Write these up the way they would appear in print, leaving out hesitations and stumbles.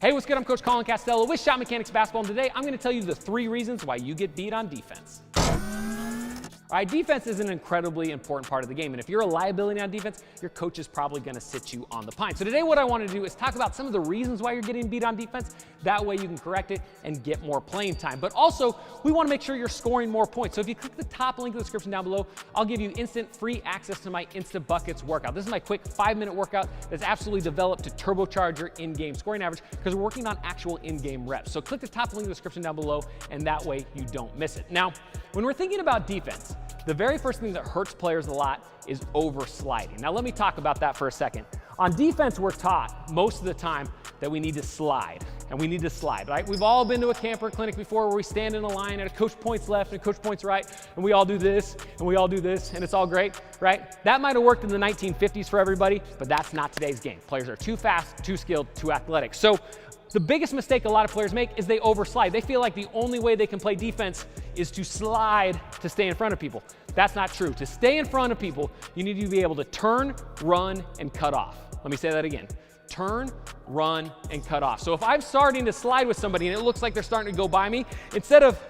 Hey, what's good? I'm Coach Colin Castello with Shot Mechanics Basketball, and today I'm going to tell you the 3 reasons why you get beat on defense. All right, defense is an incredibly important part of the game, and if you're a liability on defense, your coach is probably going to sit you on the pine. So today what I want to do is talk about some of the reasons why you're getting beat on defense. That way you can correct it and get more playing time. But also, we want to make sure you're scoring more points. So if you click the top link in the description down below, I'll give you instant free access to my Insta Buckets workout. This is my quick 5-minute workout that's absolutely developed to turbocharge your in-game scoring average because we're working on actual in-game reps. So click the top link in the description down below, and that way you don't miss it. Now, when we're thinking about defense, the very first thing that hurts players a lot is over-sliding. Now let me talk about that for a second. On defense, we're taught most of the time that we need to slide, and we need to slide, right? We've all been to a camper clinic before where we stand in a line and a coach points left and a coach points right, and we all do this, and we all do this, and it's all great, right? That might have worked in the 1950s for everybody, but that's not today's game. Players are too fast, too skilled, too athletic. So the biggest mistake a lot of players make is they overslide. They feel like the only way they can play defense is to slide to stay in front of people. That's not true. To stay in front of people, you need to be able to turn, run, and cut off. Let me say that again. Turn, run, and cut off. So if I'm starting to slide with somebody and it looks like they're starting to go by me, instead of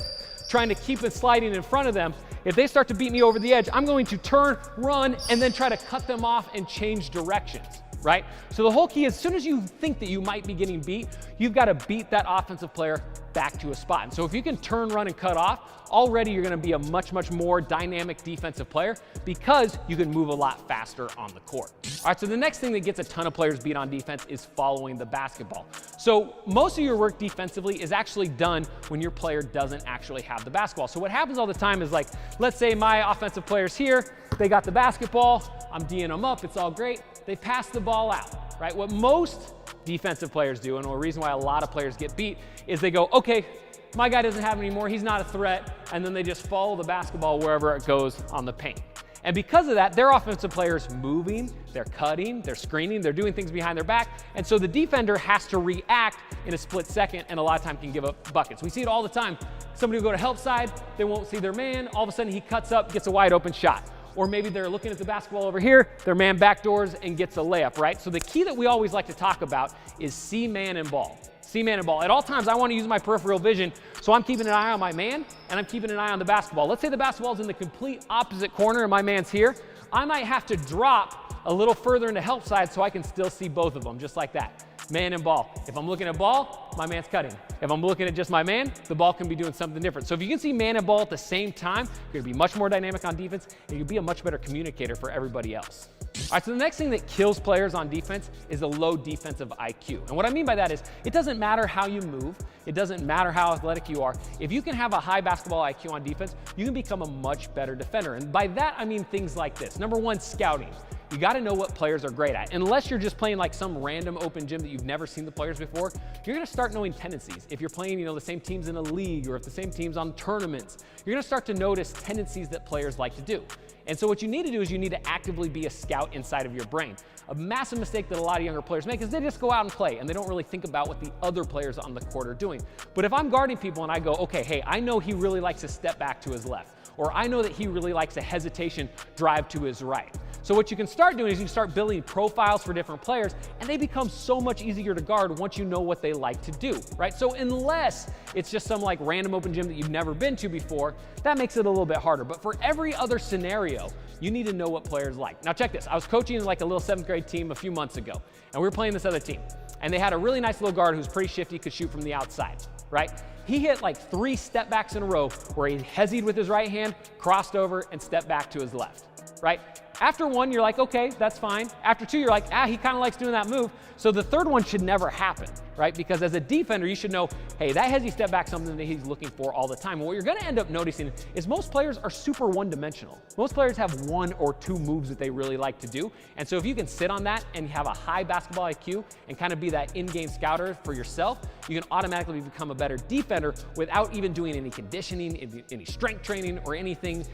trying to keep it sliding in front of them, if they start to beat me over the edge, I'm going to turn, run, and then try to cut them off and change directions. Right? So the whole key is as soon as you think that you might be getting beat, you've got to beat that offensive player back to a spot. And so if you can turn, run, and cut off, already you're going to be a much more dynamic defensive player because you can move a lot faster on the court. All right, so the next thing that gets a ton of players beat on defense is following the basketball. So most of your work defensively is actually done when your player doesn't actually have the basketball. So what happens all the time is, like, let's say my offensive player's here, they got the basketball, I'm D'ing them up, it's all great. They pass the ball out, right? What most defensive players do, and the reason why a lot of players get beat, is they go, okay, my guy doesn't have it anymore, he's not a threat, and then they just follow the basketball wherever it goes on the paint. And because of that, their offensive players moving, they're cutting, they're screening, they're doing things behind their back, and so the defender has to react in a split second and a lot of time can give up buckets. We see it all the time. Somebody will go to help side, they won't see their man, all of a sudden he cuts up, gets a wide open shot. Or maybe they're looking at the basketball over here, their man backdoors and gets a layup, right? So the key that we always like to talk about is see man and ball. See man and ball. At all times, I want to use my peripheral vision, so I'm keeping an eye on my man and I'm keeping an eye on the basketball. Let's say the basketball's in the complete opposite corner and my man's here. I might have to drop a little further into help side so I can still see both of them, just like that. Man and ball. If I'm looking at ball, my man's cutting. If I'm looking at just my man, the ball can be doing something different. So if you can see man and ball at the same time, you're gonna be much more dynamic on defense and you'll be a much better communicator for everybody else. All right, so the next thing that kills players on defense is a low defensive IQ. And what I mean by that is it doesn't matter how you move, it doesn't matter how athletic you are. If you can have a high basketball IQ on defense, you can become a much better defender. And by that, I mean things like this. Number one, scouting. You got to know what players are great at. Unless you're just playing like some random open gym that you've never seen the players before, you're going to start knowing tendencies. If you're playing, the same teams in a league or if the same team's on tournaments, you're going to start to notice tendencies that players like to do. And so what you need to do is you need to actively be a scout inside of your brain. A massive mistake that a lot of younger players make is they just go out and play and they don't really think about what the other players on the court are doing. But if I'm guarding people and I go, okay, hey, I know he really likes to step back to his left, or I know that he really likes a hesitation drive to his right. So what you can start doing is you can start building profiles for different players and they become so much easier to guard once you know what they like to do, right? So unless it's just some like random open gym that you've never been to before, that makes it a little bit harder. But for every other scenario, you need to know what players like. Now check this, I was coaching like a little 7th grade team a few months ago and we were playing this other team and they had a really nice little guard who's pretty shifty, could shoot from the outside, right? He hit like 3 step backs in a row where he hesied with his right hand, crossed over and stepped back to his left, right? After 1, you're like, okay, that's fine. After 2, you're like, he kind of likes doing that move. So the third one should never happen, right? Because as a defender, you should know, hey, that hezzy step back something that he's looking for all the time. And what you're going to end up noticing is most players are super one-dimensional. Most players have 1 or 2 moves that they really like to do. And so if you can sit on that and have a high basketball IQ and kind of be that in-game scouter for yourself, you can automatically become a better defender without even doing any conditioning, any strength training, or anything,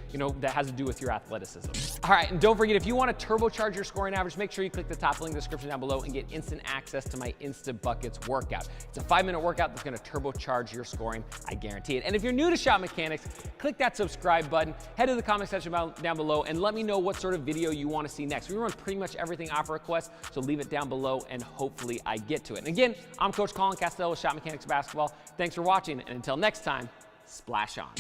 that has to do with your athleticism. All right, and don't forget, if you want to turbocharge your scoring average, make sure you click the top link in the description down below and get instant access to my Instant Buckets workout. It's a 5-minute workout that's going to turbocharge your scoring, I guarantee it. And if you're new to Shot Mechanics, click that subscribe button, head to the comment section down below, and let me know what sort of video you want to see next. We run pretty much everything off request, so leave it down below and hopefully I get to it. And again, I'm Coach Colin Costello with Shot Mechanics Basketball. Thanks for watching, and until next time, splash on.